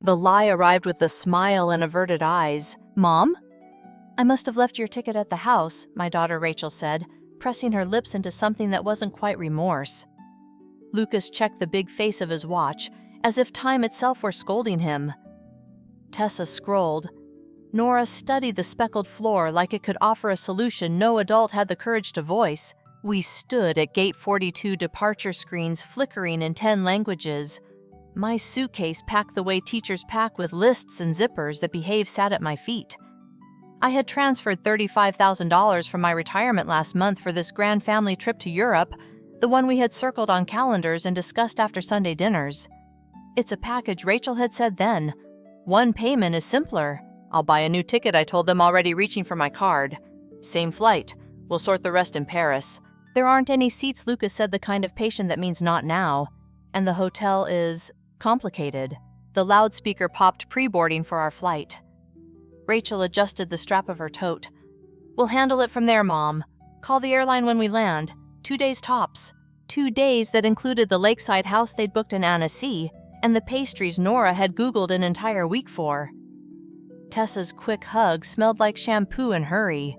The lie arrived with a smile and averted eyes. "Mom?" "I must have left your ticket at the house," my daughter Rachel said, pressing her lips into something that wasn't quite remorse. Lucas checked the big face of his watch, as if time itself were scolding him. Tessa scrolled. Nora studied the speckled floor like it could offer a solution no adult had the courage to voice. We stood at Gate 42 departure screens flickering in 10 languages. My suitcase packed the way teachers pack with lists and zippers that behave sat at my feet. I had transferred $35,000 from my retirement last month for this grand family trip to Europe, the one we had circled on calendars and discussed after Sunday dinners. It's a package Rachel had said then. One payment is simpler. "I'll buy a new ticket," I told them, already reaching for my card. "Same flight. We'll sort the rest in Paris." "There aren't any seats," Lucas said, the kind of patient that means not now. "And the hotel is complicated." The loudspeaker popped pre-boarding for our flight. Rachel adjusted the strap of her tote. "We'll handle it from there, Mom. Call the airline when we land. 2 days tops." 2 days that included the lakeside house they'd booked in Annecy and the pastries Nora had Googled an entire week for. Tessa's quick hug smelled like shampoo and hurry.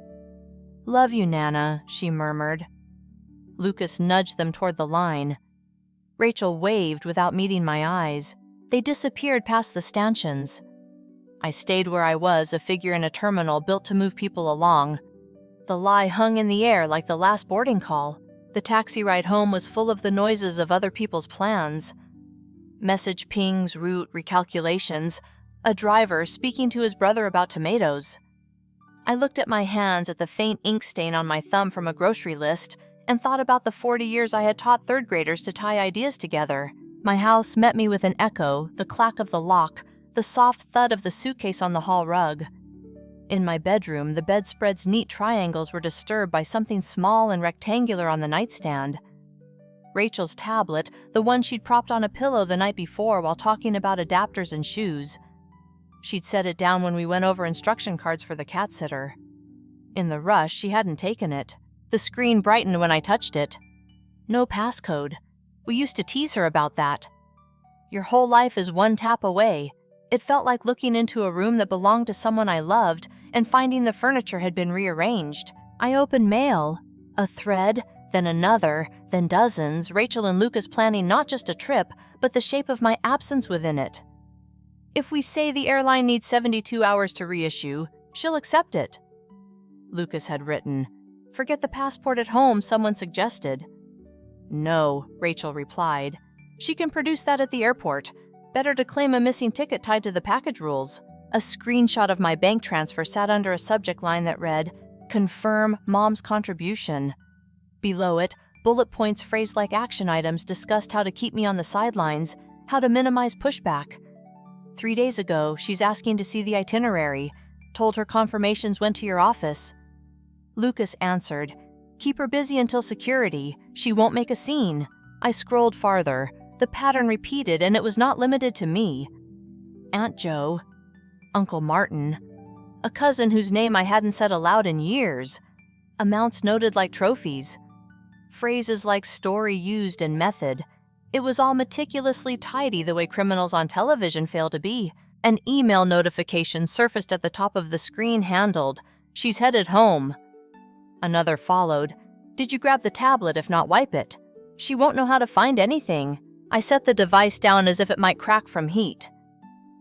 "Love you, Nana," she murmured. Lucas nudged them toward the line. Rachel waved without meeting my eyes. They disappeared past the stanchions. I stayed where I was, a figure in a terminal built to move people along. The lie hung in the air like the last boarding call. The taxi ride home was full of the noises of other people's plans. Message pings, route, recalculations. A driver speaking to his brother about tomatoes. I looked at my hands, at the faint ink stain on my thumb from a grocery list, and thought about the 40 years I had taught third graders to tie ideas together. My house met me with an echo, the clack of the lock, the soft thud of the suitcase on the hall rug. In my bedroom, the bedspread's neat triangles were disturbed by something small and rectangular on the nightstand. Rachel's tablet, the one she'd propped on a pillow the night before while talking about adapters and shoes. She'd set it down when we went over instruction cards for the cat sitter. In the rush, she hadn't taken it. The screen brightened when I touched it. No passcode. We used to tease her about that. Your whole life is one tap away. It felt like looking into a room that belonged to someone I loved and finding the furniture had been rearranged. I opened mail. A thread, then another, then dozens, Rachel and Lucas planning not just a trip, but the shape of my absence within it. "If we say the airline needs 72 hours to reissue, she'll accept it," Lucas had written. "Forget the passport at home," someone suggested. "No," Rachel replied. "She can produce that at the airport. Better to claim a missing ticket tied to the package rules." A screenshot of my bank transfer sat under a subject line that read, "Confirm Mom's contribution." Below it, bullet points phrased like action items discussed how to keep me on the sidelines, how to minimize pushback. 3 days ago, she's asking to see the itinerary. Told her confirmations went to your office. Lucas answered, "Keep her busy until security. She won't make a scene." I scrolled farther. The pattern repeated, and it was not limited to me. Aunt Jo, Uncle Martin, a cousin whose name I hadn't said aloud in years, amounts noted like trophies, phrases like story used and method. It was all meticulously tidy the way criminals on television fail to be. An email notification surfaced at the top of the screen handled, "She's headed home." Another followed, "Did you grab the tablet? If not, wipe it. She won't know how to find anything." I set the device down as if it might crack from heat.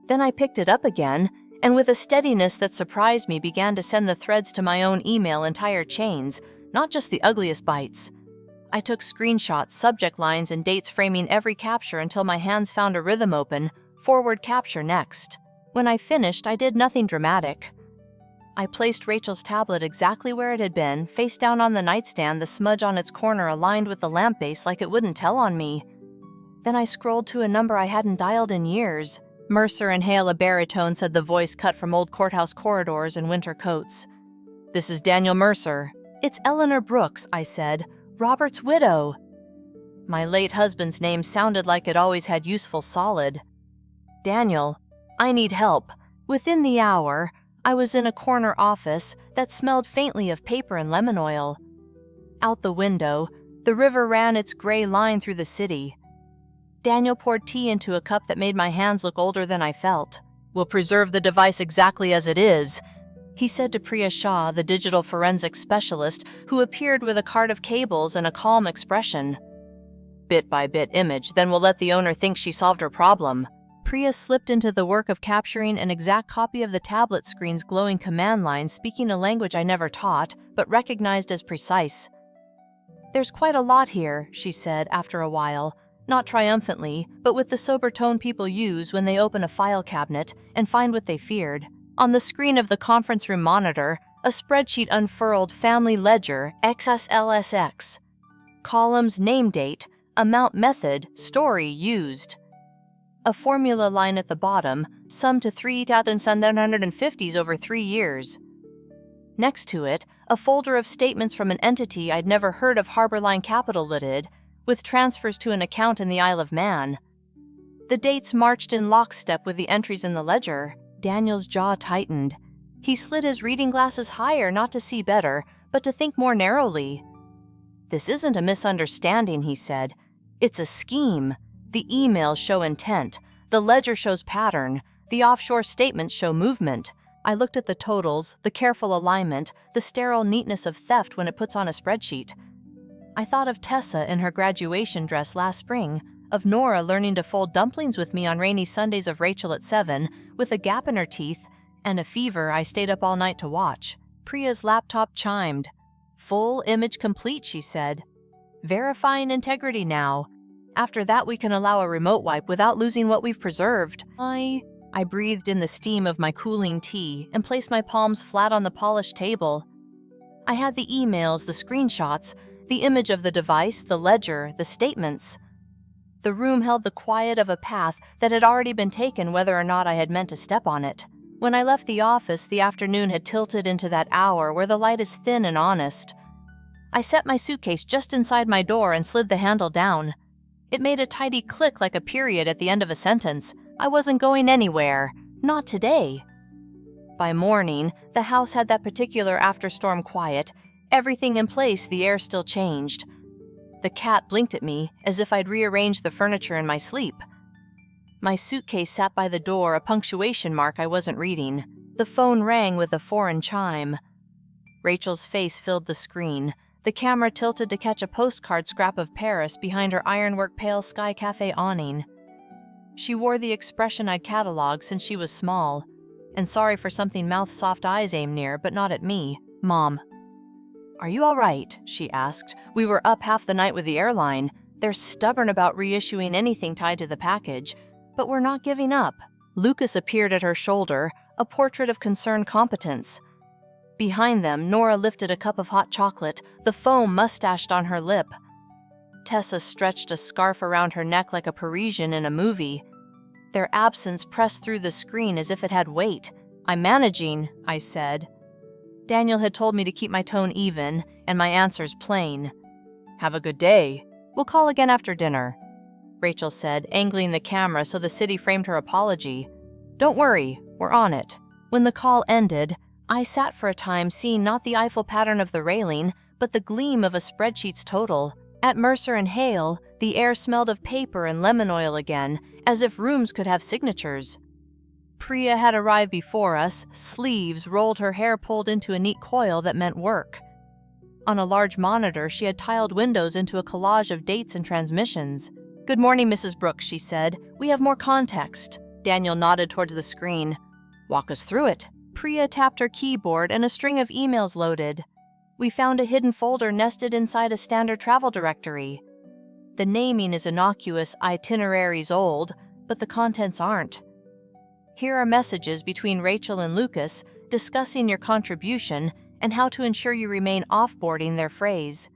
Then I picked it up again, and with a steadiness that surprised me began to send the threads to my own email, entire chains, not just the ugliest bites. I took screenshots, subject lines, and dates framing every capture until my hands found a rhythm open, forward capture next. When I finished, I did nothing dramatic. I placed Rachel's tablet exactly where it had been, face down on the nightstand, the smudge on its corner aligned with the lamp base like it wouldn't tell on me. Then I scrolled to a number I hadn't dialed in years. "Mercer and Hale," a baritone said, the voice cut from old courthouse corridors and winter coats. "This is Daniel Mercer." "It's Eleanor Brooks," I said, "Robert's widow." My late husband's name sounded like it always had useful solid. "Daniel, I need help." Within the hour, I was in a corner office that smelled faintly of paper and lemon oil. Out the window, the river ran its gray line through the city. Daniel poured tea into a cup that made my hands look older than I felt. "We'll preserve the device exactly as it is," he said to Priya Shah, the digital forensics specialist, who appeared with a card of cables and a calm expression. "Bit-by-bit image, then we'll let the owner think she solved her problem." Priya slipped into the work of capturing an exact copy of the tablet screen's glowing command line, speaking a language I never taught, but recognized as precise. "There's quite a lot here," she said after a while, not triumphantly, but with the sober tone people use when they open a file cabinet and find what they feared. On the screen of the conference room monitor, a spreadsheet unfurled: family ledger, XSLSX. Columns: name date, amount method, story used. A formula line at the bottom, sum to 3,750s over 3 years. Next to it, a folder of statements from an entity I'd never heard of, Harborline Capital Limited, with transfers to an account in the Isle of Man. The dates marched in lockstep with the entries in the ledger. Daniel's jaw tightened. He slid his reading glasses higher, not to see better, but to think more narrowly. "This isn't a misunderstanding," he said. "It's a scheme. The emails show intent. The ledger shows pattern. The offshore statements show movement." I looked at the totals, the careful alignment, the sterile neatness of theft when it puts on a spreadsheet. I thought of Tessa in her graduation dress last spring, of Nora learning to fold dumplings with me on rainy Sundays, of Rachel at 7, with a gap in her teeth, and a fever I stayed up all night to watch. Priya's laptop chimed. "Full image complete," she said. "Verifying integrity now. After that we can allow a remote wipe without losing what we've preserved." I breathed in the steam of my cooling tea and placed my palms flat on the polished table. I had the emails, the screenshots, the image of the device, the ledger, the statements. The room held the quiet of a path that had already been taken, whether or not I had meant to step on it. When I left the office, the afternoon had tilted into that hour where the light is thin and honest. I set my suitcase just inside my door and slid the handle down. It made a tidy click like a period at the end of a sentence. I wasn't going anywhere. Not today. By morning, the house had that particular after-storm quiet. Everything in place, the air still changed. The cat blinked at me as if I'd rearranged the furniture in my sleep. My suitcase sat by the door, a punctuation mark I wasn't reading. The phone rang with a foreign chime. Rachel's face filled the screen. The camera tilted to catch a postcard scrap of Paris behind her ironwork pale sky cafe awning. She wore the expression I'd cataloged since she was small, and sorry for something mouth soft eyes aimed near, but not at me. "Mom, are you all right?" she asked. "We were up half the night with the airline. They're stubborn about reissuing anything tied to the package, but we're not giving up." Lucas appeared at her shoulder, a portrait of concerned competence. Behind them, Nora lifted a cup of hot chocolate, the foam mustached on her lip. Tessa stretched a scarf around her neck like a Parisian in a movie. Their absence pressed through the screen as if it had weight. "I'm managing," I said. Daniel had told me to keep my tone even, and my answers plain. "Have a good day. We'll call again after dinner," Rachel said, angling the camera so the city framed her apology. "Don't worry, we're on it." When the call ended, I sat for a time seeing not the Eiffel pattern of the railing, but the gleam of a spreadsheet's total. At Mercer and Hale, the air smelled of paper and lemon oil again, as if rooms could have signatures. Priya had arrived before us, sleeves rolled, her hair pulled into a neat coil that meant work. On a large monitor, she had tiled windows into a collage of dates and transmissions. "Good morning, Mrs. Brooks," she said. "We have more context." Daniel nodded towards the screen. "Walk us through it." Priya tapped her keyboard and a string of emails loaded. We found a hidden folder nested inside a standard travel directory. The naming is innocuous, itineraries old, but the contents aren't. Here are messages between Rachel and Lucas discussing your contribution and how to ensure you remain offboarding their phrase.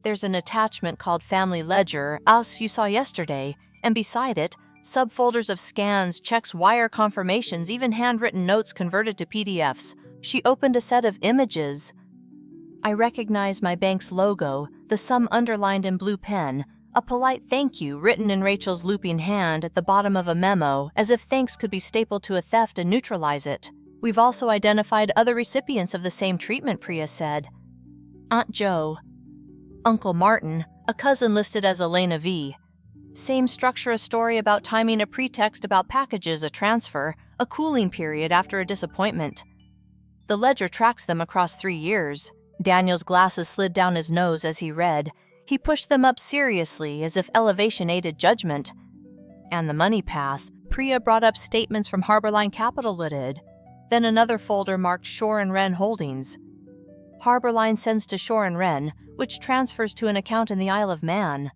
There's an attachment called Family Ledger, as you saw yesterday, and beside it, subfolders of scans, checks, wire confirmations, even handwritten notes converted to PDFs. She opened a set of images. I recognized my bank's logo, the sum underlined in blue pen, a polite thank you written in Rachel's looping hand at the bottom of a memo, as if thanks could be stapled to a theft and neutralize it. "We've also identified other recipients of the same treatment," Priya said. Aunt Jo, Uncle Martin, a cousin listed as Elena V. Same structure a story about timing a pretext about packages, a transfer, a cooling period after a disappointment. The ledger tracks them across 3 years. Daniel's glasses slid down his nose as he read. He pushed them up seriously, as if elevation aided judgment. And the money path. Priya brought up statements from Harborline Capital Ltd. Then another folder marked Shore and Wren Holdings. Harborline sends to Shore and Wren, which transfers to an account in the Isle of Man.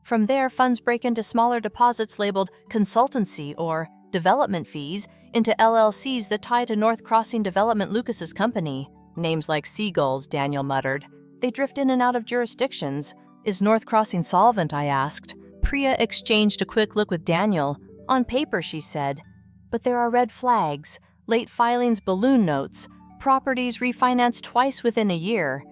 From there, funds break into smaller deposits labeled consultancy or development fees into LLCs that tie to North Crossing Development, Lucas's company. Names like seagulls, Daniel muttered. They drift in and out of jurisdictions. Is North Crossing solvent? I asked. Priya exchanged a quick look with Daniel. On paper, she said. But there are red flags, late filings, balloon notes, properties refinanced twice within a year.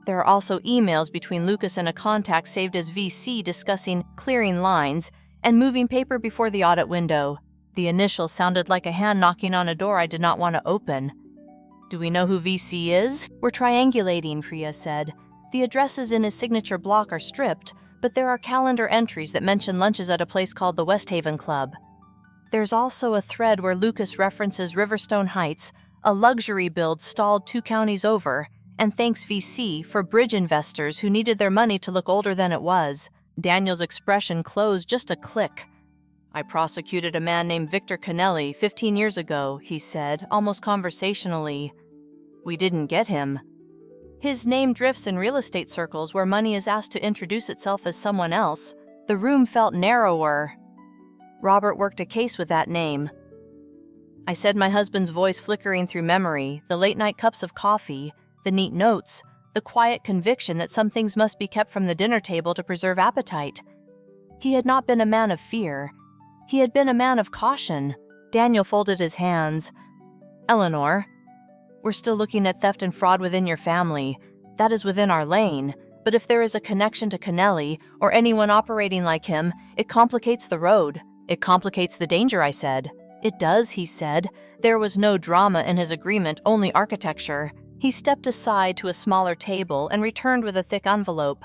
There are also emails between Lucas and a contact saved as VC discussing clearing lines and moving paper before the audit window. The initials sounded like a hand knocking on a door I did not want to open. Do we know who VC is? We're triangulating, Priya said. The addresses in his signature block are stripped, but there are calendar entries that mention lunches at a place called the West Haven Club. There's also a thread where Lucas references Riverstone Heights, a luxury build stalled 2 counties over, and thanks VC for bridge investors who needed their money to look older than it was. Daniel's expression closed just a click. I prosecuted a man named Victor Kennelly 15 years ago, he said, almost conversationally. We didn't get him. His name drifts in real estate circles where money is asked to introduce itself as someone else. The room felt narrower. Robert worked a case with that name. I said, my husband's voice flickering through memory, the late-night cups of coffee, the neat notes, the quiet conviction that some things must be kept from the dinner table to preserve appetite. He had not been a man of fear. He had been a man of caution. Daniel folded his hands. Eleanor, we're still looking at theft and fraud within your family. That is within our lane. But if there is a connection to Kennelly or anyone operating like him, it complicates the road. It complicates the danger, I said. It does, he said. There was no drama in his agreement, only architecture. He stepped aside to a smaller table and returned with a thick envelope.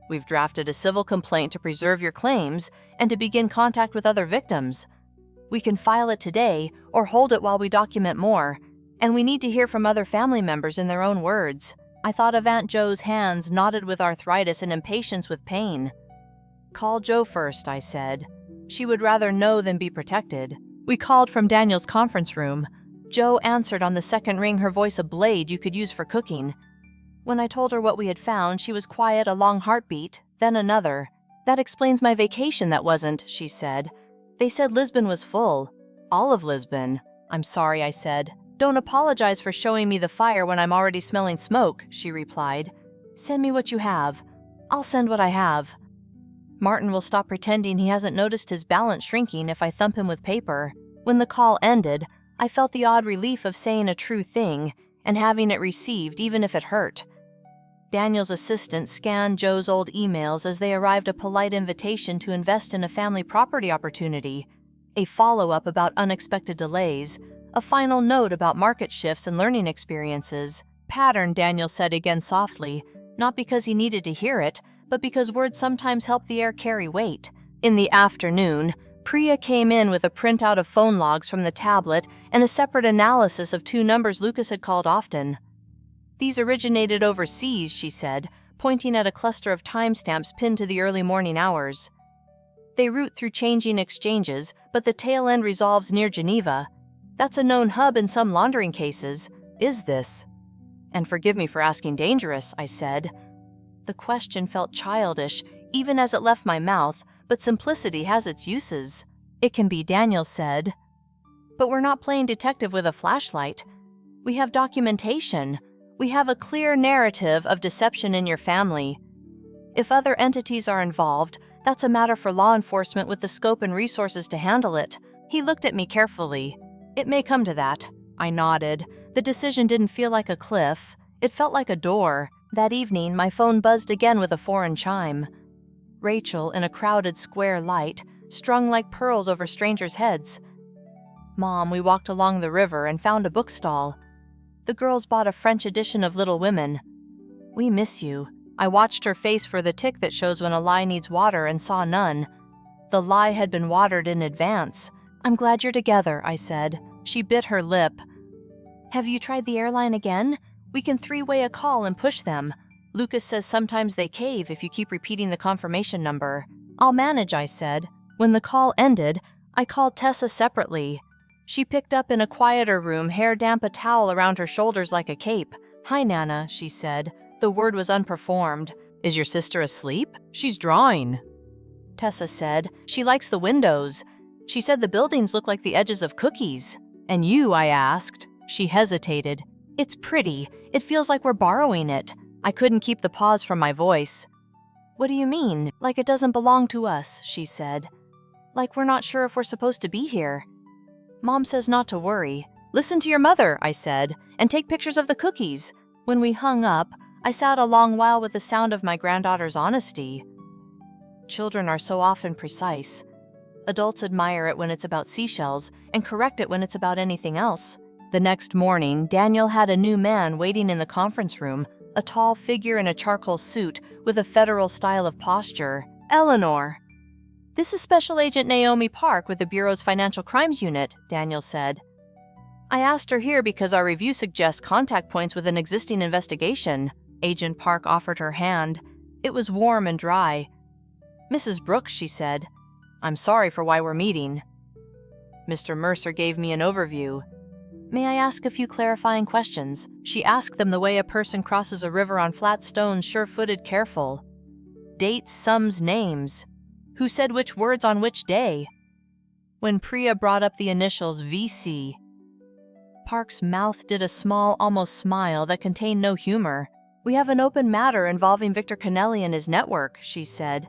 We've drafted a civil complaint to preserve your claims and to begin contact with other victims. We can file it today or hold it while we document more, and we need to hear from other family members in their own words. I thought of Aunt Jo's hands knotted with arthritis and impatience with pain. Call Jo first, I said. She would rather know than be protected. We called from Daniel's conference room. Jo answered on the second ring, her voice a blade you could use for cooking. When I told her what we had found, she was quiet, a long heartbeat, then another. That explains my vacation that wasn't, she said. They said Lisbon was full. All of Lisbon. I'm sorry, I said. Don't apologize for showing me the fire when I'm already smelling smoke, she replied. Send me what you have. I'll send what I have. Martin will stop pretending he hasn't noticed his balance shrinking if I thump him with paper. When the call ended, I felt the odd relief of saying a true thing and having it received even if it hurt. Daniel's assistant scanned Jo's old emails as they arrived, a polite invitation to invest in a family property opportunity, a follow-up about unexpected delays, a final note about market shifts and learning experiences. Pattern, Daniel said again softly, not because he needed to hear it, but because words sometimes help the air carry weight. In the afternoon, Priya came in with a printout of phone logs from the tablet and a separate analysis of 2 numbers Lucas had called often. These originated overseas, she said, pointing at a cluster of timestamps pinned to the early morning hours. They route through changing exchanges, but the tail end resolves near Geneva. That's a known hub in some laundering cases. Is this? And forgive me for asking dangerous, I said. The question felt childish, even as it left my mouth, but simplicity has its uses. It can be, Daniel said. But we're not playing detective with a flashlight. We have documentation. We have a clear narrative of deception in your family. If other entities are involved, that's a matter for law enforcement with the scope and resources to handle it. He looked at me carefully. It may come to that. I nodded. The decision didn't feel like a cliff. It felt like a door. That evening, my phone buzzed again with a foreign chime. Rachel, in a crowded square light, strung like pearls over strangers' heads. Mom, we walked along the river and found a bookstall. The girls bought a French edition of Little Women. We miss you. I watched her face for the tick that shows when a lie needs water and saw none. The lie had been watered in advance. "I'm glad you're together," I said. She bit her lip. "Have you tried the airline again? We can three-way a call and push them. Lucas says sometimes they cave if you keep repeating the confirmation number." "I'll manage," I said. When the call ended, I called Tessa separately. She picked up in a quieter room, hair damp, a towel around her shoulders like a cape. "Hi, Nana," she said. The word was unperformed. "Is your sister asleep? She's drawing." Tessa said, "She likes the windows. She said the buildings look like the edges of cookies." "And you?" I asked. She hesitated. "It's pretty. It feels like we're borrowing it." I couldn't keep the pause from my voice. "What do you mean? Like it doesn't belong to us," she said. "Like we're not sure if we're supposed to be here." "Mom says not to worry." "Listen to your mother," I said, "and take pictures of the cookies." When we hung up, I sat a long while with the sound of my granddaughter's honesty. Children are so often precise. Adults admire it when it's about seashells and correct it when it's about anything else. The next morning, Daniel had a new man waiting in the conference room, a tall figure in a charcoal suit with a federal style of posture. "Eleanor." "This is Special Agent Naomi Park with the Bureau's Financial Crimes Unit," Daniel said. "I asked her here because our review suggests contact points with an existing investigation." Agent Park offered her hand. It was warm and dry. "Mrs. Brooks," she said, "I'm sorry for why we're meeting." Mr. Mercer gave me an overview. "May I ask a few clarifying questions?" She asked them the way a person crosses a river on flat stones, sure-footed, careful. Dates, sums, names. Who said which words on which day? When Priya brought up the initials VC, Park's mouth did a small, almost smile that contained no humor. "We have an open matter involving Victor Kennelly and his network," she said.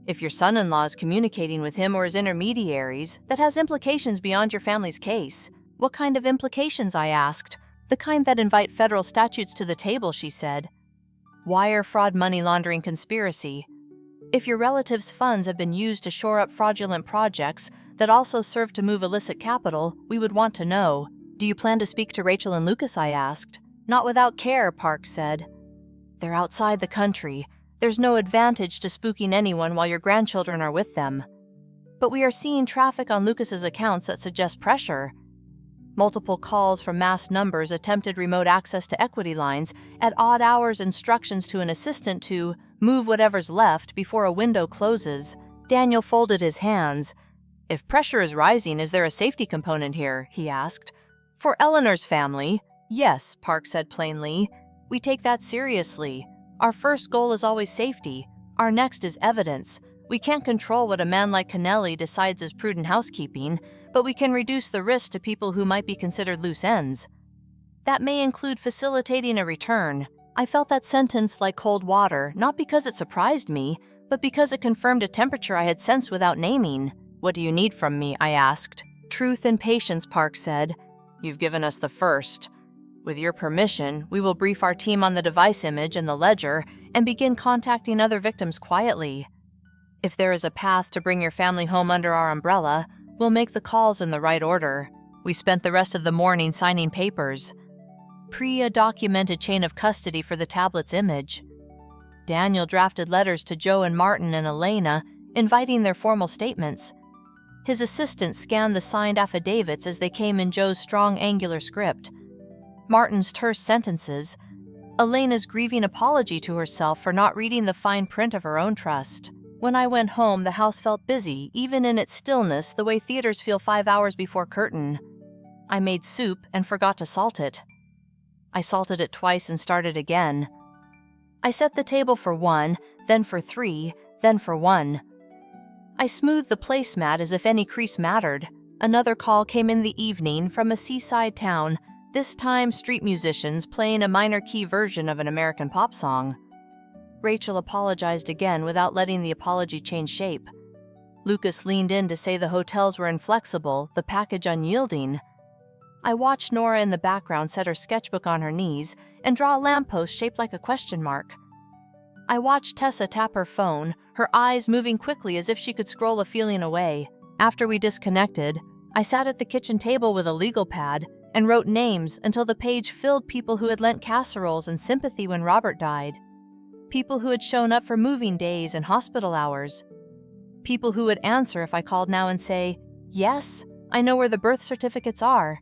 "If your son-in-law is communicating with him or his intermediaries, that has implications beyond your family's case." "What kind of implications?" I asked. "The kind that invite federal statutes to the table," she said. "Wire fraud, money laundering, conspiracy. If your relative's funds have been used to shore up fraudulent projects that also serve to move illicit capital, we would want to know." "Do you plan to speak to Rachel and Lucas?" I asked. "Not without care," Park said. "They're outside the country. There's no advantage to spooking anyone while your grandchildren are with them. But we are seeing traffic on Lucas's accounts that suggests pressure. Multiple calls from mass numbers, attempted remote access to equity lines, at odd hours instructions to an assistant to move whatever's left before a window closes." Daniel folded his hands. "If pressure is rising, is there a safety component here?" he asked. "For Eleanor's family, yes," Park said plainly. "We take that seriously. Our first goal is always safety. Our next is evidence. We can't control what a man like Kennelly decides is prudent housekeeping, but we can reduce the risk to people who might be considered loose ends. That may include facilitating a return." I felt that sentence like cold water, not because it surprised me, but because it confirmed a temperature I had sensed without naming. "What do you need from me?" I asked. "Truth and patience," Park said. "You've given us the first. With your permission, we will brief our team on the device image and the ledger and begin contacting other victims quietly. If there is a path to bring your family home under our umbrella, we'll make the calls in the right order." We spent the rest of the morning signing papers. Priya documented chain of custody for the tablet's image. Daniel drafted letters to Joe and Martin and Elena, inviting their formal statements. His assistant scanned the signed affidavits as they came in Joe's strong, angular script. Martin's terse sentences. Elena's grieving apology to herself for not reading the fine print of her own trust. When I went home, the house felt busy, even in its stillness, the way theaters feel 5 hours before curtain. I made soup and forgot to salt it. I salted it twice and started again. I set the table for 1, then for 3, then for 1. I smoothed the placemat as if any crease mattered. Another call came in the evening from a seaside town, this time street musicians playing a minor key version of an American pop song. Rachel apologized again without letting the apology change shape. Lucas leaned in to say the hotels were inflexible, the package unyielding. I watched Nora in the background set her sketchbook on her knees and draw a lamppost shaped like a question mark. I watched Tessa tap her phone, her eyes moving quickly as if she could scroll a feeling away. After we disconnected, I sat at the kitchen table with a legal pad and wrote names until the page filled people who had lent casseroles and sympathy when Robert died. People who had shown up for moving days and hospital hours. People who would answer if I called now and say, "Yes, I know where the birth certificates are.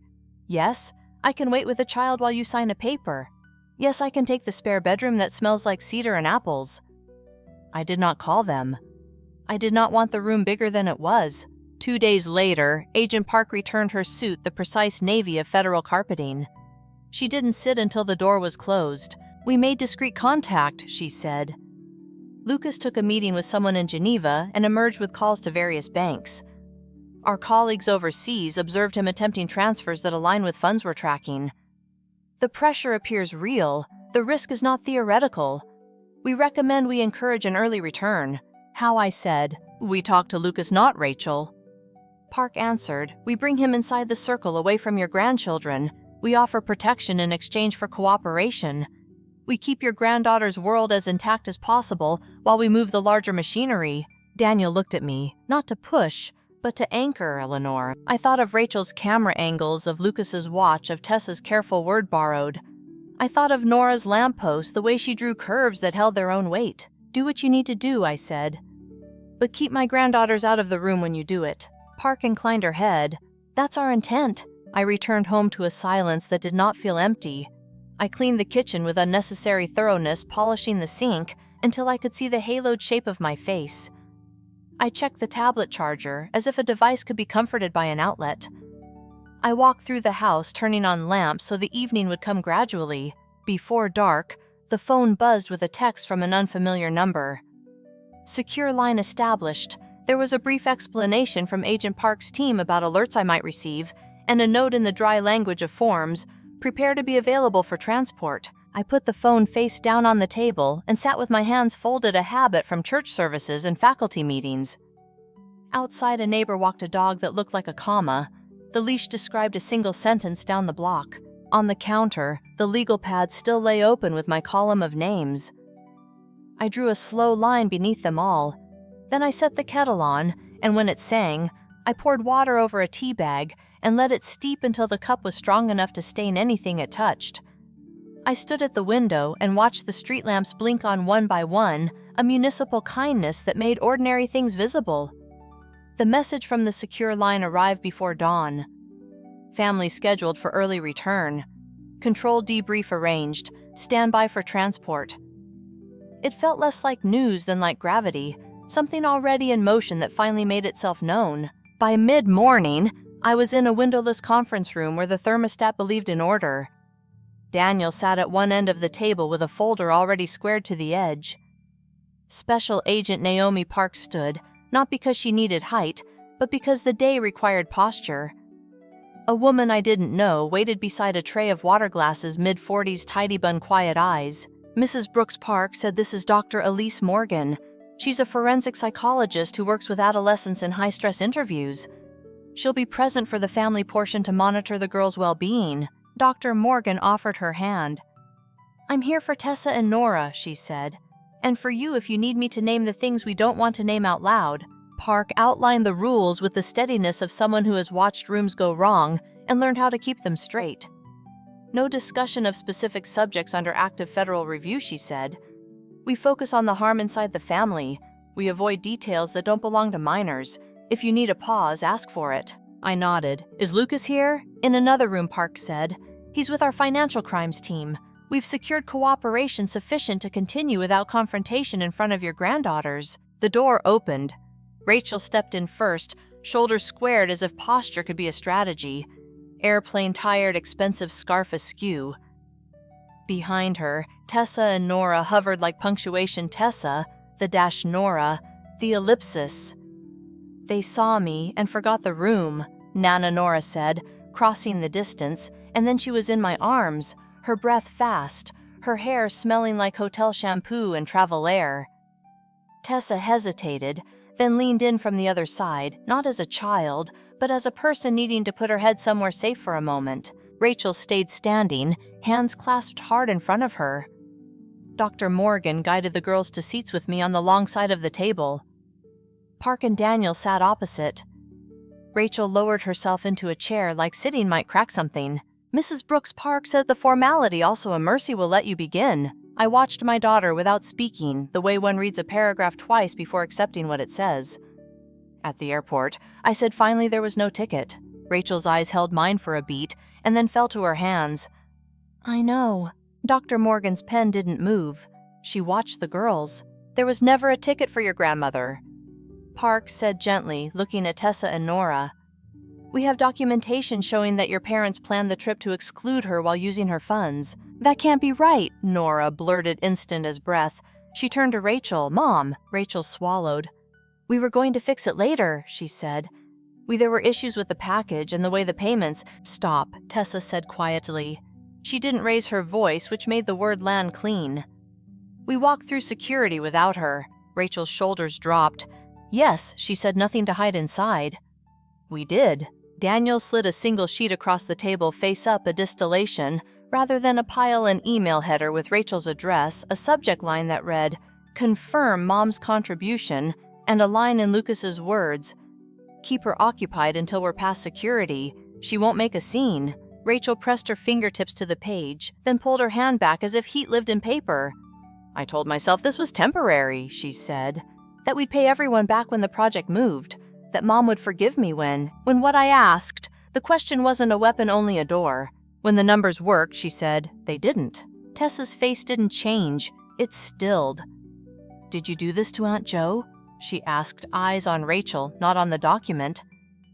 Yes, I can wait with the child while you sign a paper. Yes, I can take the spare bedroom that smells like cedar and apples." I did not call them. I did not want the room bigger than it was. 2 days later, Agent Park returned her suit, the precise navy of federal carpeting. She didn't sit until the door was closed. "We made discreet contact," she said. Lucas took a meeting with someone in Geneva and emerged with calls to various banks. Our colleagues overseas observed him attempting transfers that align with funds we're tracking. The pressure appears real. The risk is not theoretical. We recommend we encourage an early return. How, I said. "We talked to Lucas, not Rachel." Park answered, "We bring him inside the circle away from your grandchildren. We offer protection in exchange for cooperation. We keep your granddaughter's world as intact as possible while we move the larger machinery." Daniel looked at me, not to push, but to anchor, Eleanor. I thought of Rachel's camera angles, of Lucas's watch, of Tessa's careful word borrowed. I thought of Nora's lamppost, the way she drew curves that held their own weight. "Do what you need to do," I said. "But keep my granddaughters out of the room when you do it." Park inclined her head. "That's our intent." I returned home to a silence that did not feel empty. I cleaned the kitchen with unnecessary thoroughness, polishing the sink until I could see the haloed shape of my face. I checked the tablet charger, as if a device could be comforted by an outlet. I walked through the house, turning on lamps so the evening would come gradually. Before dark, the phone buzzed with a text from an unfamiliar number. "Secure line established." There was a brief explanation from Agent Park's team about alerts I might receive, and a note in the dry language of forms, "Prepare to be available for transport." I put the phone face down on the table and sat with my hands folded, a habit from church services and faculty meetings. Outside, a neighbor walked a dog that looked like a comma. The leash described a single sentence down the block. On the counter, the legal pad still lay open with my column of names. I drew a slow line beneath them all. Then I set the kettle on, and when it sang, I poured water over a tea bag and let it steep until the cup was strong enough to stain anything it touched. I stood at the window and watched the street lamps blink on one by one, a municipal kindness that made ordinary things visible. The message from the secure line arrived before dawn. Family scheduled for early return. Control debrief arranged. Stand by for transport. It felt less like news than like gravity, something already in motion that finally made itself known. By mid-morning, I was in a windowless conference room where the thermostat believed in order. Daniel sat at one end of the table with a folder already squared to the edge. Special Agent Naomi Park stood, not because she needed height, but because the day required posture. A woman I didn't know waited beside a tray of water glasses, mid-40s, tidy-bun, quiet eyes. Mrs. Brooks Park said, "This is Dr. Elise Morgan. She's a forensic psychologist who works with adolescents in high-stress interviews. She'll be present for the family portion to monitor the girls' well-being." Dr. Morgan offered her hand. "I'm here for Tessa and Nora," she said, "and for you if you need me to name the things we don't want to name out loud." Park outlined the rules with the steadiness of someone who has watched rooms go wrong and learned how to keep them straight. "No discussion of specific subjects under active federal review," she said. "We focus on the harm inside the family. We avoid details that don't belong to minors. If you need a pause, ask for it." I nodded. "Is Lucas here?" In another room, Park said, "He's with our financial crimes team. We've secured cooperation sufficient to continue without confrontation in front of your granddaughters." The door opened. Rachel stepped in first, shoulders squared as if posture could be a strategy. Airplane tired, expensive scarf askew. Behind her, Tessa and Nora hovered like punctuation. Tessa, the dash Nora, the ellipsis. "They saw me and forgot the room," Nana Nora said, crossing the distance, and then she was in my arms, her breath fast, her hair smelling like hotel shampoo and travel air. Tessa hesitated, then leaned in from the other side, not as a child, but as a person needing to put her head somewhere safe for a moment. Rachel stayed standing, hands clasped hard in front of her. Dr. Morgan guided the girls to seats with me on the long side of the table. Park and Daniel sat opposite. Rachel lowered herself into a chair like sitting might crack something. "Mrs. Brooks Park said the formality, also a mercy, will let you begin." I watched my daughter without speaking, the way one reads a paragraph twice before accepting what it says. At the airport, I said finally there was no ticket. Rachel's eyes held mine for a beat and then fell to her hands. I know. Dr. Morgan's pen didn't move. She watched the girls. There was never a ticket for your grandmother. Park said gently, looking at Tessa and Nora. We have documentation showing that your parents planned the trip to exclude her while using her funds. That can't be right, Nora blurted instant as breath. She turned to Rachel. Mom. Rachel swallowed. We were going to fix it later, she said. There were issues with the package and the way the payments— Stop, Tessa said quietly. She didn't raise her voice, which made the word land clean. We walked through security without her. Rachel's shoulders dropped. Yes, she said, nothing to hide inside. We did. Daniel slid a single sheet across the table face up, a distillation, rather than a pile and email header with Rachel's address, a subject line that read, Confirm Mom's contribution, and a line in Lucas's words, Keep her occupied until we're past security. She won't make a scene. Rachel pressed her fingertips to the page, then pulled her hand back as if heat lived in paper. I told myself this was temporary, she said, that we'd pay everyone back when the project moved, that Mom would forgive me when what I asked, the question wasn't a weapon, only a door. When the numbers worked, she said, they didn't. Tessa's face didn't change. It stilled. Did you do this to Aunt Jo? She asked, eyes on Rachel, not on the document.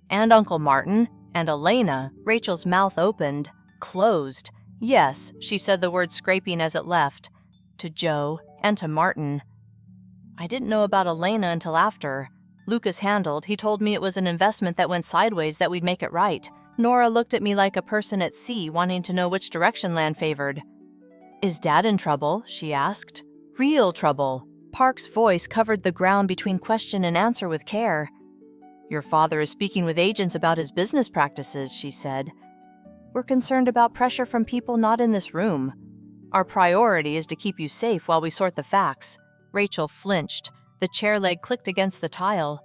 And Uncle Martin, and Elena. Rachel's mouth opened, closed. Yes, she said, the word scraping as it left. To Joe and to Martin. I didn't know about Elena until after. Lucas handled. He told me it was an investment that went sideways, that we'd make it right. Nora looked at me like a person at sea wanting to know which direction land favored. Is Dad in trouble? She asked. Real trouble. Park's voice covered the ground between question and answer with care. Your father is speaking with agents about his business practices, she said. We're concerned about pressure from people not in this room. Our priority is to keep you safe while we sort the facts. Rachel flinched. The chair leg clicked against the tile.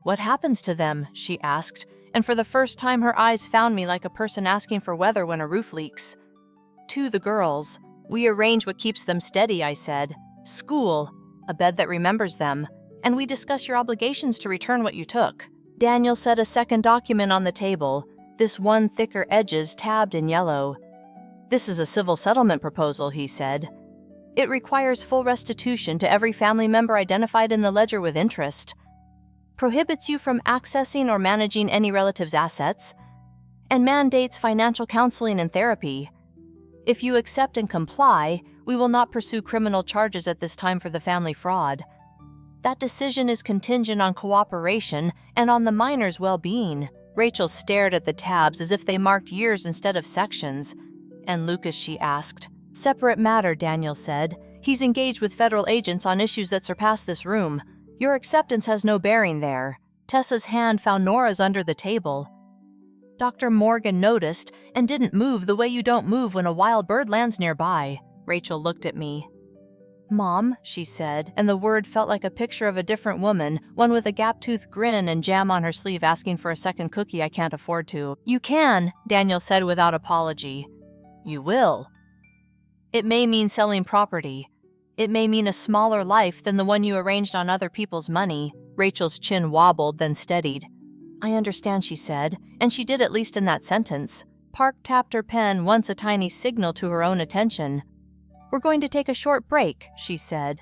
What happens to them? She asked, and for the first time her eyes found me like a person asking for weather when a roof leaks. To the girls. We arrange what keeps them steady, I said. School. A bed that remembers them. And we discuss your obligations to return what you took. Daniel set a second document on the table, this one thicker edges tabbed in yellow. This is a civil settlement proposal, he said. It requires full restitution to every family member identified in the ledger with interest. Prohibits you from accessing or managing any relative's assets. And mandates financial counseling and therapy. If you accept and comply, we will not pursue criminal charges at this time for the family fraud. That decision is contingent on cooperation and on the minor's well-being. Rachel stared at the tabs as if they marked years instead of sections. And Lucas, she asked. Separate matter, Daniel said. He's engaged with federal agents on issues that surpass this room. Your acceptance has no bearing there. Tessa's hand found Nora's under the table. Dr. Morgan noticed and didn't move the way you don't move when a wild bird lands nearby. Rachel looked at me. Mom, she said, and the word felt like a picture of a different woman, one with a gap-toothed grin and jam on her sleeve asking for a second cookie I can't afford to. You can, Daniel said without apology. You will. It may mean selling property. It may mean a smaller life than the one you arranged on other people's money. Rachel's chin wobbled, then steadied. I understand, she said, and she did, at least in that sentence. Park tapped her pen, once a tiny signal to her own attention. We're going to take a short break, she said.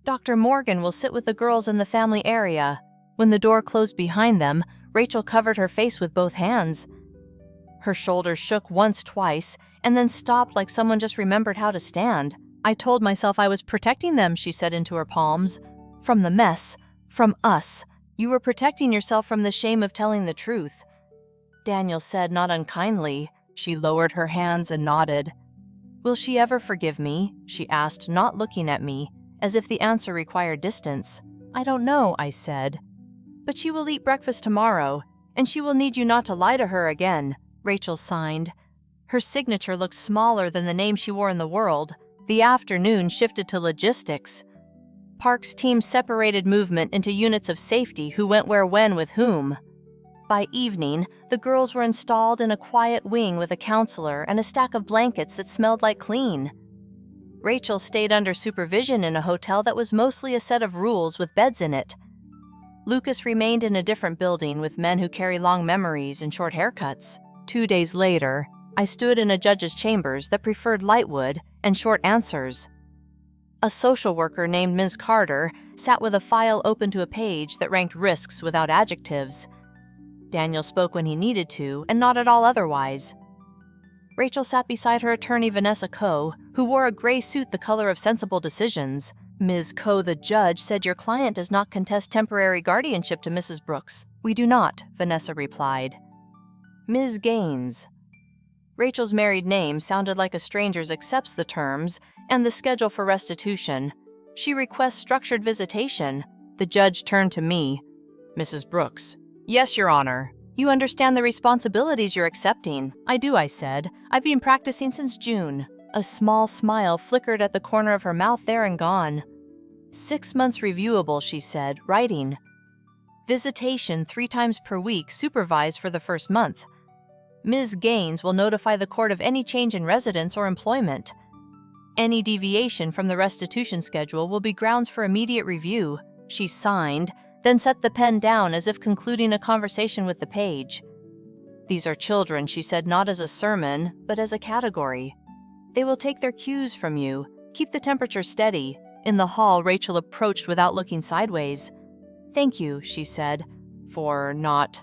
Dr. Morgan will sit with the girls in the family area. When the door closed behind them, Rachel covered her face with both hands. Her shoulders shook once, twice, and then stopped like someone just remembered how to stand. I told myself I was protecting them, she said into her palms. From the mess. From us. You were protecting yourself from the shame of telling the truth. Daniel said, not unkindly. She lowered her hands and nodded. Will she ever forgive me? She asked, not looking at me, as if the answer required distance. I don't know, I said. But she will eat breakfast tomorrow, and she will need you not to lie to her again. Rachel signed. Her signature looked smaller than the name she wore in the world. The afternoon shifted to logistics. Park's team separated movement into units of safety, who went where, when, with whom. By evening, the girls were installed in a quiet wing with a counselor and a stack of blankets that smelled like clean. Rachel stayed under supervision in a hotel that was mostly a set of rules with beds in it. Lucas remained in a different building with men who carry long memories and short haircuts. 2 days later, I stood in a judge's chambers that preferred light wood and short answers. A social worker named Ms. Carter sat with a file open to a page that ranked risks without adjectives. Daniel spoke when he needed to, and not at all otherwise. Rachel sat beside her attorney Vanessa Coe, who wore a gray suit the color of sensible decisions. Ms. Coe, the judge, said your client does not contest temporary guardianship to Mrs. Brooks. We do not, Vanessa replied. Ms. Gaines. Rachel's married name sounded like a stranger's accepts the terms and the schedule for restitution. She requests structured visitation. The judge turned to me. Mrs. Brooks. Yes, Your Honor. You understand the responsibilities you're accepting. I do, I said. I've been practicing since June. A small smile flickered at the corner of her mouth there and gone. 6 months reviewable, she said, writing. Visitation 3 times per week, supervised for the first month. Ms. Gaines will notify the court of any change in residence or employment. Any deviation from the restitution schedule will be grounds for immediate review. She signed, then set the pen down as if concluding a conversation with the page. These are children, she said, not as a sermon, but as a category. They will take their cues from you. Keep the temperature steady. In the hall, Rachel approached without looking sideways. Thank you, she said, for not.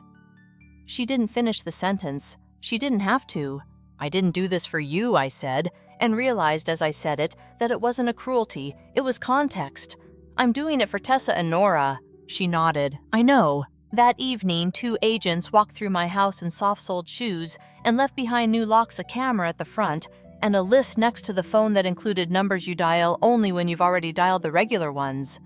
She didn't finish the sentence. She didn't have to. I didn't do this for you, I said, and realized as I said it that it wasn't a cruelty, it was context. I'm doing it for Tessa and Nora. She nodded. I know. That evening, 2 agents walked through my house in soft-soled shoes and left behind new locks, a camera at the front, and a list next to the phone that included numbers you dial only when you've already dialed the regular ones.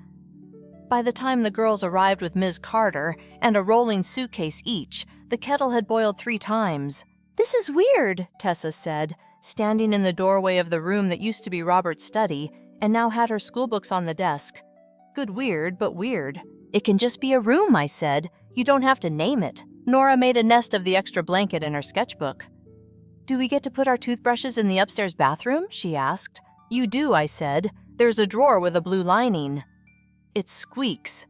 By the time the girls arrived with Ms. Carter and a rolling suitcase each, the kettle had boiled 3 times. This is weird, Tessa said, standing in the doorway of the room that used to be Robert's study and now had her schoolbooks on the desk. Good weird, but weird. It can just be a room, I said. You don't have to name it. Nora made a nest of the extra blanket in her sketchbook. Do we get to put our toothbrushes in the upstairs bathroom? She asked. You do, I said. There's a drawer with a blue lining. It squeaks.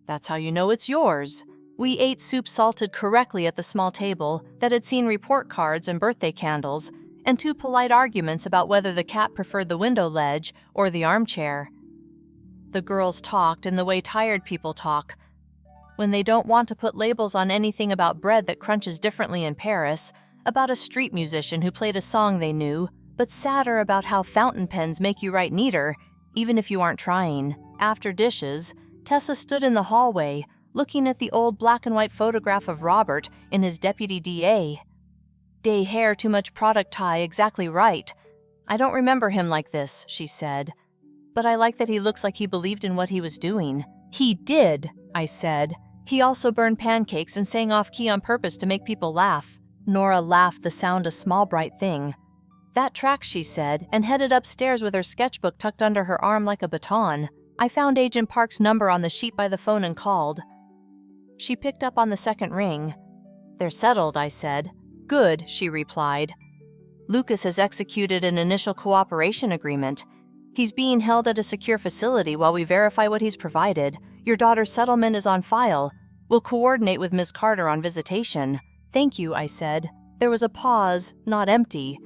That's how you know it's yours. We ate soup salted correctly at the small table that had seen report cards and birthday candles, and 2 polite arguments about whether the cat preferred the window ledge or the armchair. The girls talked in the way tired people talk. When they don't want to put labels on anything about bread that crunches differently in Paris, about a street musician who played a song they knew, but sadder about how fountain pens make you write neater, even if you aren't trying. After dishes, Tessa stood in the hallway, looking at the old black and white photograph of Robert in his deputy DA. Day hair, too much product tie, exactly right. I don't remember him like this, she said. But I like that he looks like he believed in what he was doing. He did, I said. He also burned pancakes and sang off-key on purpose to make people laugh. Nora laughed the sound a small bright thing. That tracks, she said, and headed upstairs with her sketchbook tucked under her arm like a baton. I found Agent Park's number on the sheet by the phone and called. She picked up on the second ring. They're settled, I said. Good, she replied. Lucas has executed an initial cooperation agreement. He's being held at a secure facility while we verify what he's provided. Your daughter's settlement is on file. We'll coordinate with Ms. Carter on visitation. Thank you, I said. There was a pause, not empty.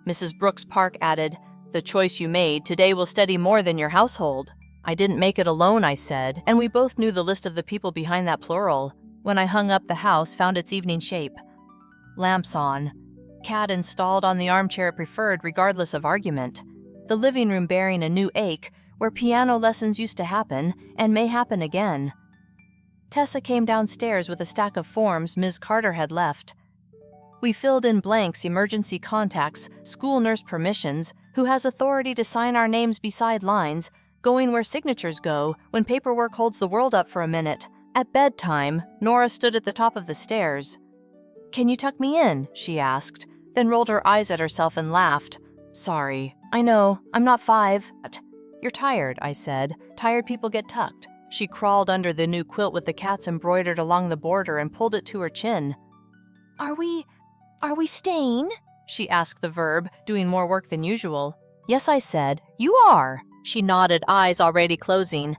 Mrs. Brooks Park added, The choice you made today will steady more than your household. I didn't make it alone, I said, and we both knew the list of the people behind that plural. When I hung up, the house found its evening shape. Lamps on. Cat installed on the armchair it preferred regardless of argument. The living room bearing a new ache where piano lessons used to happen and may happen again. Tessa came downstairs with a stack of forms Ms. Carter had left. We filled in blanks, emergency contacts, school nurse permissions, who has authority to sign our names beside lines, going where signatures go when paperwork holds the world up for a minute. At bedtime, Nora stood at the top of the stairs. Can you tuck me in? She asked, then rolled her eyes at herself and laughed. Sorry, I know, I'm not 5. You're tired, I said. Tired people get tucked. She crawled under the new quilt with the cats embroidered along the border and pulled it to her chin. Are we staying? She asked the verb, doing more work than usual. Yes, I said. You are. She nodded, eyes already closing.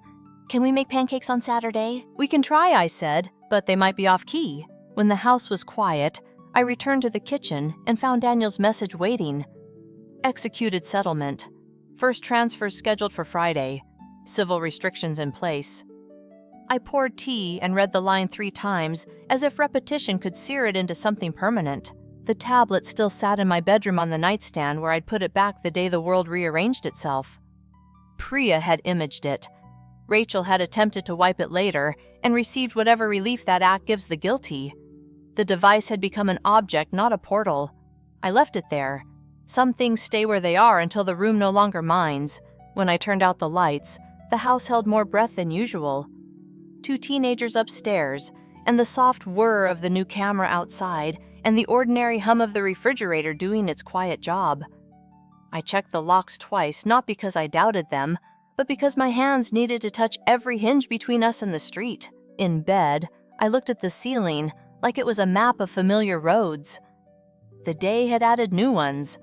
"Can we make pancakes on Saturday?" "We can try," I said, "but they might be off-key." When the house was quiet, I returned to the kitchen and found Daniel's message waiting. Executed settlement. First transfers scheduled for Friday. Civil restrictions in place. I poured tea and read the line 3 times, as if repetition could sear it into something permanent. The tablet still sat in my bedroom on the nightstand where I'd put it back the day the world rearranged itself. Priya had imaged it. Rachel had attempted to wipe it later and received whatever relief that act gives the guilty. The device had become an object, not a portal. I left it there. Some things stay where they are until the room no longer minds. When I turned out the lights, the house held more breath than usual. 2 teenagers upstairs, and the soft whir of the new camera outside, and the ordinary hum of the refrigerator doing its quiet job. I checked the locks twice, not because I doubted them, but because my hands needed to touch every hinge between us and the street. In bed, I looked at the ceiling, like it was a map of familiar roads. The day had added new ones.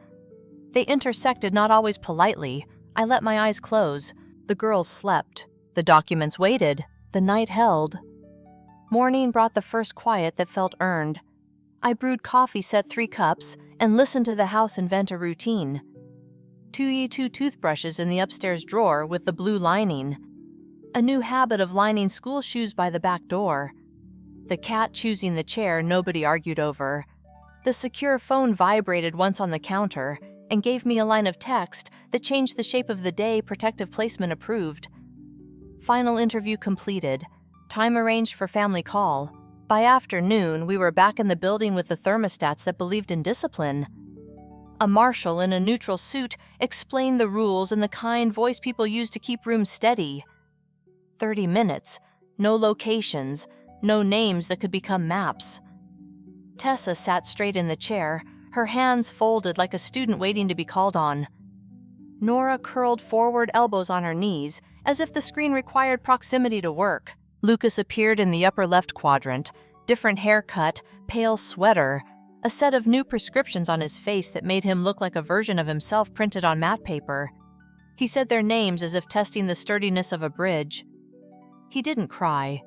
They intersected not always politely. I let my eyes close. The girls slept. The documents waited. The night held. Morning brought the first quiet that felt earned. I brewed coffee, set 3 cups, and listened to the house invent a routine. 2 toothbrushes in the upstairs drawer with the blue lining. A new habit of lining school shoes by the back door. The cat choosing the chair nobody argued over. The secure phone vibrated once on the counter and gave me a line of text that changed the shape of the day, protective placement approved. Final interview completed. Time arranged for family call. By afternoon, we were back in the building with the thermostats that believed in discipline. A marshal in a neutral suit explained the rules in the kind voice people use to keep rooms steady. 30 minutes, no locations, no names that could become maps. Tessa sat straight in the chair, her hands folded like a student waiting to be called on. Nora curled forward, elbows on her knees, as if the screen required proximity to work. Lucas appeared in the upper left quadrant, different haircut, pale sweater, a set of new prescriptions on his face that made him look like a version of himself printed on matte paper. He said their names as if testing the sturdiness of a bridge. He didn't cry.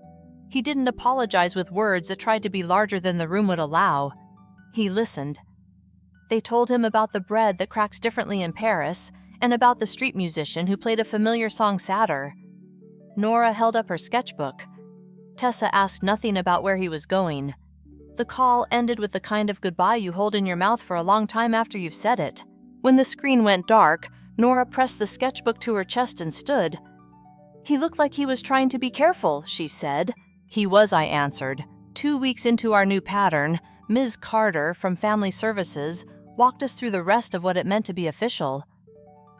He didn't apologize with words that tried to be larger than the room would allow. He listened. They told him about the bread that cracks differently in Paris, and about the street musician who played a familiar song sadder. Nora held up her sketchbook. Tessa asked nothing about where he was going. The call ended with the kind of goodbye you hold in your mouth for a long time after you've said it. When the screen went dark, Nora pressed the sketchbook to her chest and stood. "He looked like he was trying to be careful," she said. "He was," I answered. 2 weeks into our new pattern, Ms. Carter from Family Services walked us through the rest of what it meant to be official.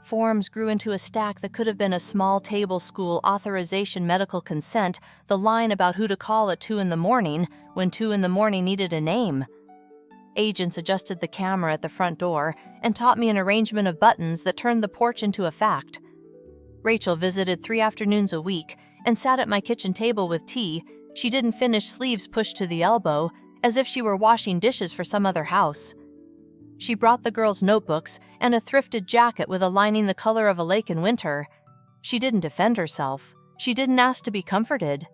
Forms grew into a stack that could have been a small table school authorization medical consent, the line about who to call at 2 in the morning when 2 in the morning needed a name. Agents adjusted the camera at the front door and taught me an arrangement of buttons that turned the porch into a fact. Rachel visited 3 afternoons a week and sat at my kitchen table with tea. She didn't finish, sleeves pushed to the elbow, as if she were washing dishes for some other house. She brought the girls notebooks and a thrifted jacket with a lining the color of a lake in winter. She didn't defend herself. She didn't ask to be comforted.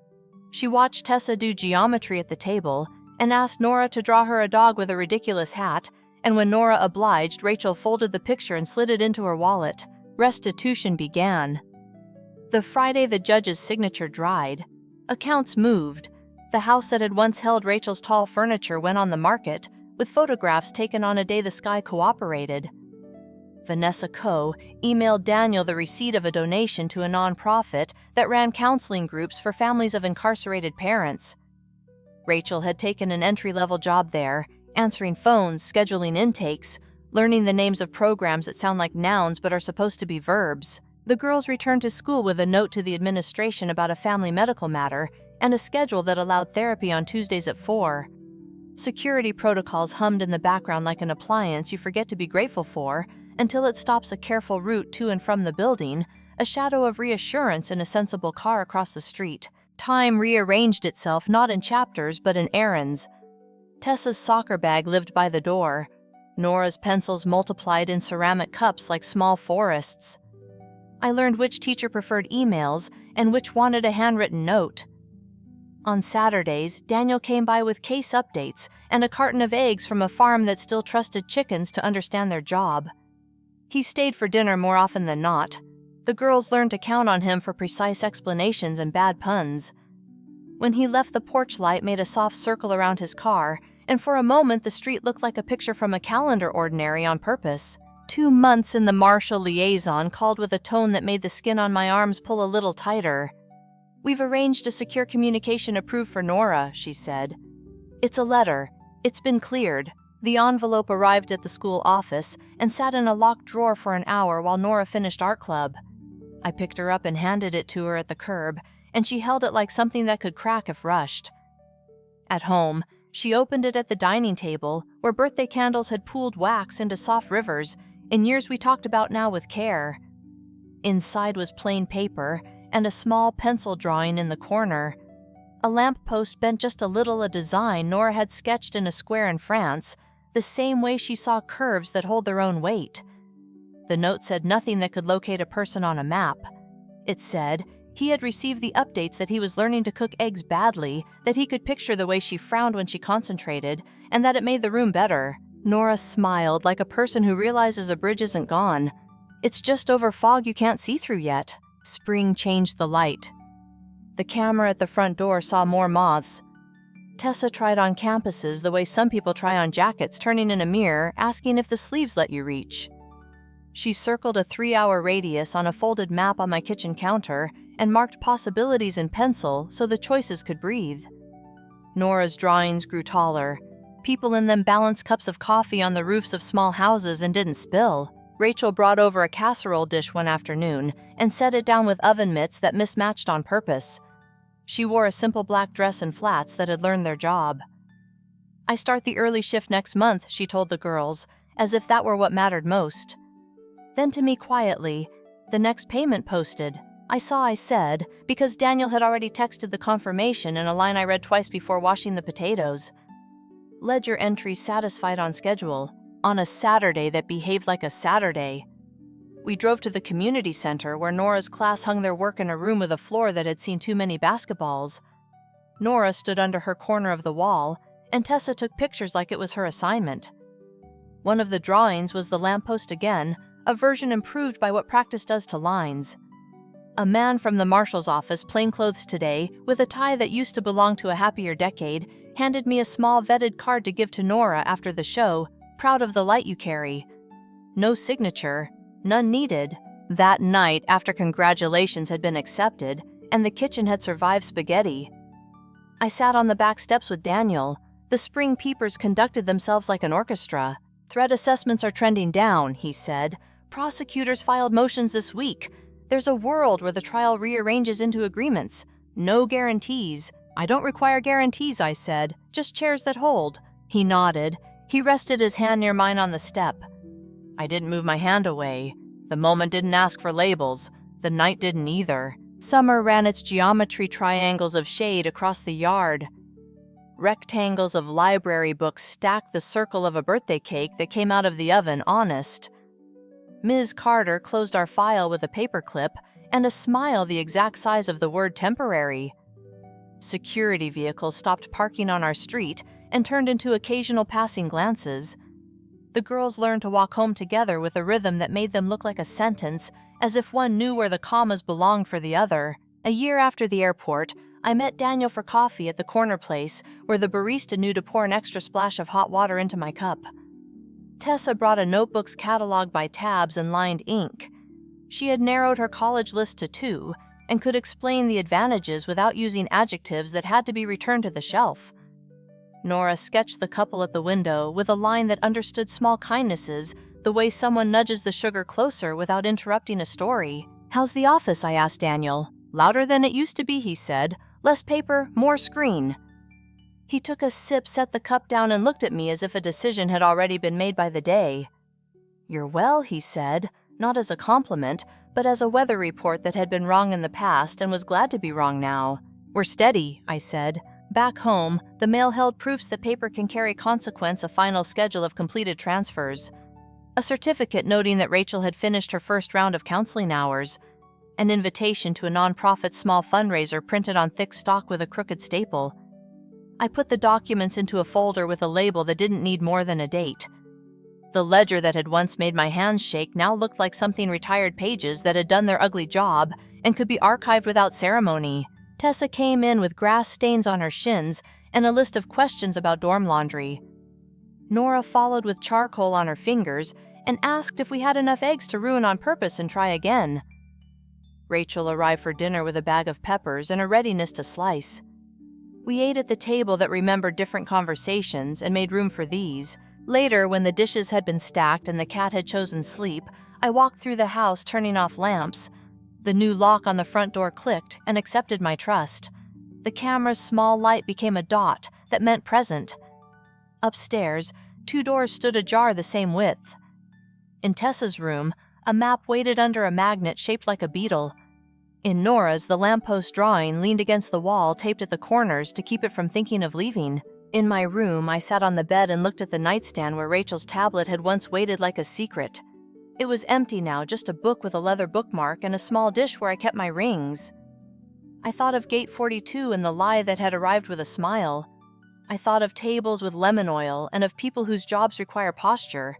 She watched Tessa do geometry at the table and asked Nora to draw her a dog with a ridiculous hat, and when Nora obliged, Rachel folded the picture and slid it into her wallet. Restitution began. The Friday the judge's signature dried. Accounts moved. The house that had once held Rachel's tall furniture went on the market, with photographs taken on a day the sky cooperated. Vanessa Coe emailed Daniel the receipt of a donation to a nonprofit that ran counseling groups for families of incarcerated parents. Rachel had taken an entry-level job there, answering phones, scheduling intakes, learning the names of programs that sound like nouns but are supposed to be verbs. The girls returned to school with a note to the administration about a family medical matter and a schedule that allowed therapy on Tuesdays at 4. Security protocols hummed in the background like an appliance you forget to be grateful for until it stops a careful route to and from the building, a shadow of reassurance in a sensible car across the street. Time rearranged itself not in chapters but in errands. Tessa's soccer bag lived by the door. Nora's pencils multiplied in ceramic cups like small forests. I learned which teacher preferred emails and which wanted a handwritten note. On Saturdays, Daniel came by with case updates and a carton of eggs from a farm that still trusted chickens to understand their job. He stayed for dinner more often than not. The girls learned to count on him for precise explanations and bad puns. When he left, the porch light made a soft circle around his car, and for a moment the street looked like a picture from a calendar ordinary on purpose. 2 months in the Marshall liaison called with a tone that made the skin on my arms pull a little tighter. "We've arranged a secure communication approved for Nora," she said. "It's a letter. It's been cleared." The envelope arrived at the school office and sat in a locked drawer for an hour while Nora finished art club. I picked her up and handed it to her at the curb, and she held it like something that could crack if rushed. At home, she opened it at the dining table, where birthday candles had pooled wax into soft rivers in years we talked about now with care. Inside was plain paper and a small pencil drawing in the corner. A lamppost bent just a little, a design Nora had sketched in a square in France, the same way she saw curves that hold their own weight. The note said nothing that could locate a person on a map. It said he had received the updates that he was learning to cook eggs badly, that he could picture the way she frowned when she concentrated, and that it made the room better. Nora smiled like a person who realizes a bridge isn't gone. "It's just over fog you can't see through yet." Spring changed the light. The camera at the front door saw more moths. Tessa tried on campuses the way some people try on jackets, turning in a mirror, asking if the sleeves let you reach. She circled a 3-hour radius on a folded map on my kitchen counter and marked possibilities in pencil so the choices could breathe. Nora's drawings grew taller. People in them balanced cups of coffee on the roofs of small houses and didn't spill. Rachel brought over a casserole dish one afternoon and set it down with oven mitts that mismatched on purpose. She wore a simple black dress and flats that had learned their job. "I start the early shift next month," she told the girls, as if that were what mattered most. Then to me quietly, "The next payment posted." I said, because Daniel had already texted the confirmation in a line I read twice before washing the potatoes. Ledger entry satisfied on schedule, on a Saturday that behaved like a Saturday. We drove to the community center where Nora's class hung their work in a room with a floor that had seen too many basketballs. Nora stood under her corner of the wall, and Tessa took pictures like it was her assignment. One of the drawings was the lamppost again, a version improved by what practice does to lines. A man from the marshal's office, plainclothes today, with a tie that used to belong to a happier decade, handed me a small vetted card to give to Nora after the show, "Proud of the light you carry." No signature, none needed. That night, after congratulations had been accepted and the kitchen had survived spaghetti, I sat on the back steps with Daniel. The spring peepers conducted themselves like an orchestra. "Threat assessments are trending down," he said. "Prosecutors filed motions this week. There's a world where the trial rearranges into agreements. No guarantees." "I don't require guarantees," I said. "Just chairs that hold." He nodded. He rested his hand near mine on the step. I didn't move my hand away. The moment didn't ask for labels. The night didn't either. Summer ran its geometry triangles of shade across the yard. Rectangles of library books stacked the circle of a birthday cake that came out of the oven honest. Ms. Carter closed our file with a paperclip and a smile the exact size of the word temporary. Security vehicles stopped parking on our street and turned into occasional passing glances. The girls learned to walk home together with a rhythm that made them look like a sentence, as if one knew where the commas belonged for the other. A year after the airport, I met Daniel for coffee at the corner place where the barista knew to pour an extra splash of hot water into my cup. Tessa brought a notebook's catalog by tabs and lined ink. She had narrowed her college list to 2 and could explain the advantages without using adjectives that had to be returned to the shelf. Nora sketched the couple at the window with a line that understood small kindnesses, the way someone nudges the sugar closer without interrupting a story. "How's the office?" I asked Daniel. "Louder than it used to be," he said. "Less paper, more screen." He took a sip, set the cup down, and looked at me as if a decision had already been made by the day. "You're well," he said, not as a compliment, but as a weather report that had been wrong in the past and was glad to be wrong now. "We're steady," I said. Back home, the mail held proofs that paper can carry consequence, a final schedule of completed transfers, a certificate noting that Rachel had finished her first round of counseling hours, an invitation to a nonprofit small fundraiser printed on thick stock with a crooked staple. I put the documents into a folder with a label that didn't need more than a date. The ledger that had once made my hands shake now looked like something retired pages that had done their ugly job and could be archived without ceremony. Tessa came in with grass stains on her shins and a list of questions about dorm laundry. Nora followed with charcoal on her fingers and asked if we had enough eggs to ruin on purpose and try again. Rachel arrived for dinner with a bag of peppers and a readiness to slice. We ate at the table that remembered different conversations and made room for these. Later, when the dishes had been stacked and the cat had chosen sleep, I walked through the house turning off lamps. The new lock on the front door clicked and accepted my trust. The camera's small light became a dot that meant present. Upstairs, 2 doors stood ajar the same width. In Tessa's room, a map waited under a magnet shaped like a beetle. In Nora's, the lamppost drawing leaned against the wall, taped at the corners to keep it from thinking of leaving. In my room, I sat on the bed and looked at the nightstand where Rachel's tablet had once waited like a secret. It was empty now, just a book with a leather bookmark and a small dish where I kept my rings. I thought of Gate 42 and the lie that had arrived with a smile. I thought of tables with lemon oil and of people whose jobs require posture.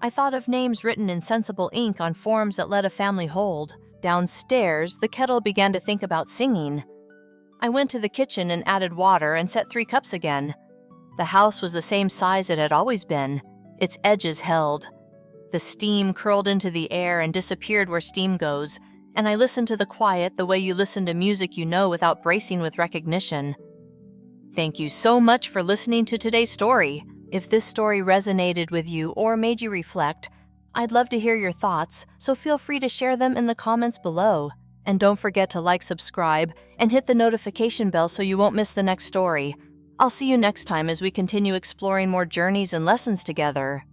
I thought of names written in sensible ink on forms that let a family hold. Downstairs, the kettle began to think about singing. I went to the kitchen and added water and set 3 cups again. The house was the same size it had always been. Its edges held. The steam curled into the air and disappeared where steam goes, and I listened to the quiet the way you listen to music you know without bracing with recognition. Thank you so much for listening to today's story. If this story resonated with you or made you reflect, I'd love to hear your thoughts, so feel free to share them in the comments below. And don't forget to like, subscribe, and hit the notification bell so you won't miss the next story. I'll see you next time as we continue exploring more journeys and lessons together.